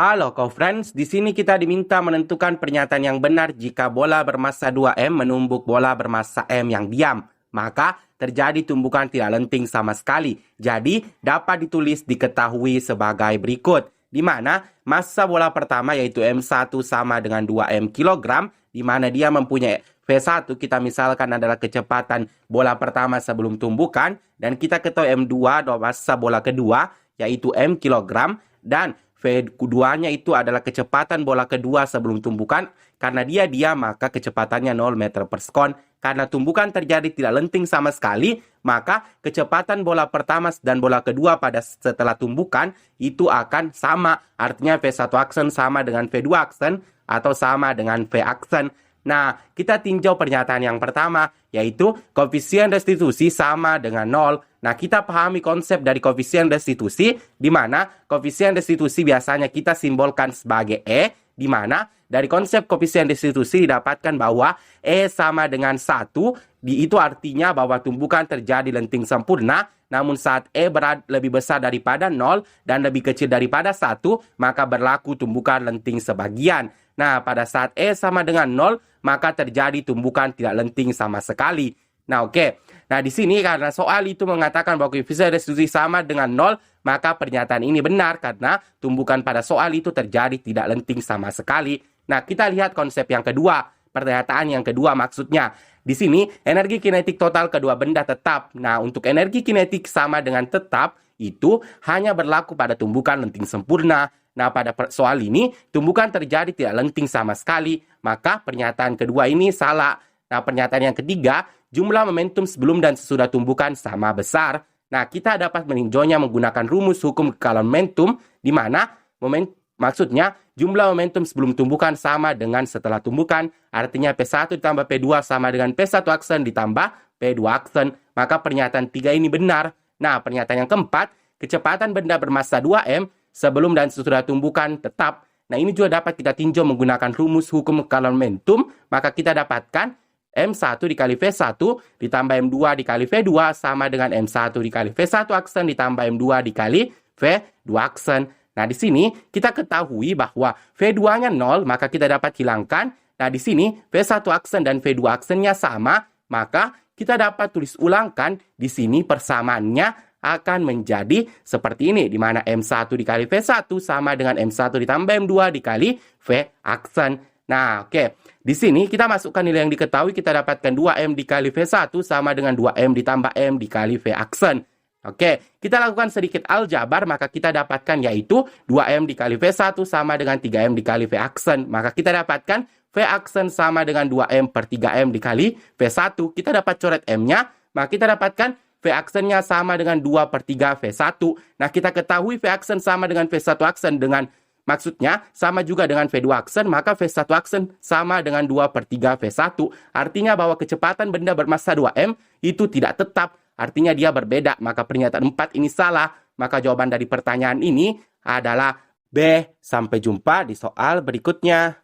Halo co-friends, di sini kita diminta menentukan pernyataan yang benar jika bola bermassa 2M menumbuk bola bermassa M yang diam. Maka terjadi tumbukan tidak lenting sama sekali. Jadi dapat ditulis diketahui sebagai berikut. Di mana massa bola pertama yaitu M1 sama dengan 2M kilogram, di mana dia mempunyai V1 kita misalkan adalah kecepatan bola pertama sebelum tumbukan, dan kita ketahui M2 adalah massa bola kedua yaitu M kilogram, dan V2-nya itu adalah kecepatan bola kedua sebelum tumbukan. Karena dia diam, maka kecepatannya 0 meter per sekon. Karena tumbukan terjadi tidak lenting sama sekali, maka kecepatan bola pertama dan bola kedua pada setelah tumbukan itu akan sama. Artinya V1 aksen sama dengan V2 aksen atau sama dengan V aksen. Nah, kita tinjau pernyataan yang pertama, yaitu koefisien restitusi sama dengan 0. Nah, kita pahami konsep dari koefisien restitusi, di mana koefisien restitusi biasanya kita simbolkan sebagai E, di mana dari konsep koefisien restitusi didapatkan bahwa E sama dengan 1, itu artinya bahwa tumbukan terjadi lenting sempurna, namun saat E lebih besar daripada 0 dan lebih kecil daripada 1, maka berlaku tumbukan lenting sebagian. Nah, pada saat E sama dengan 0, maka terjadi tumbukan tidak lenting sama sekali. Nah, oke. Nah, di sini karena soal itu mengatakan bahwa koefisien restitusi sama dengan 0, maka pernyataan ini benar karena tumbukan pada soal itu terjadi tidak lenting sama sekali. Nah, kita lihat konsep yang kedua. Pernyataan yang kedua maksudnya, di sini energi kinetik total kedua benda tetap. Nah, untuk energi kinetik sama dengan tetap, itu hanya berlaku pada tumbukan lenting sempurna. Nah, pada soal ini, tumbukan terjadi tidak lenting sama sekali. Maka pernyataan kedua ini salah. Nah, pernyataan yang ketiga, jumlah momentum sebelum dan sesudah tumbukan sama besar. Nah, kita dapat meninjaunya menggunakan rumus hukum kekalahan momentum, di mana maksudnya jumlah momentum sebelum tumbukan sama dengan setelah tumbukan. Artinya P1 ditambah P2 sama dengan P1 aksen ditambah P2 aksen. Maka pernyataan 3 ini benar. Nah, pernyataan yang keempat, kecepatan benda bermassa 2M sebelum dan sesudah tumbukan tetap. Nah, ini juga dapat kita tinjau menggunakan rumus hukum kekalahan momentum. Maka kita dapatkan M1 dikali V1 ditambah M2 dikali V2 sama dengan M1 dikali V1 aksen ditambah M2 dikali V2 aksen. Nah, di sini kita ketahui bahwa V2-nya 0, maka kita dapat hilangkan. Nah, di sini V1 aksen dan V2 aksennya sama, maka kita dapat tulis ulangkan. Di sini persamaannya akan menjadi seperti ini, di mana M1 dikali V1 sama dengan M1 ditambah M2 dikali V aksen. Nah, oke. Di sini kita masukkan nilai yang diketahui, kita dapatkan 2M dikali V1 sama dengan 2M ditambah M dikali V aksen. Oke, kita lakukan sedikit aljabar, maka kita dapatkan yaitu 2M dikali V1 sama dengan 3M dikali V aksen. Maka kita dapatkan V aksen sama dengan 2M per 3M dikali V1. Kita dapat coret M-nya, maka kita dapatkan V aksennya sama dengan 2 per 3 V1. Nah, kita ketahui V aksen sama dengan V1 aksen dengan maksudnya sama juga dengan V2 aksen, maka V1 aksen sama dengan 2 per 3 V1. Artinya bahwa kecepatan benda bermassa 2M itu tidak tetap, artinya dia berbeda. Maka pernyataan 4 ini salah. Maka jawaban dari pertanyaan ini adalah B. Sampai jumpa di soal berikutnya.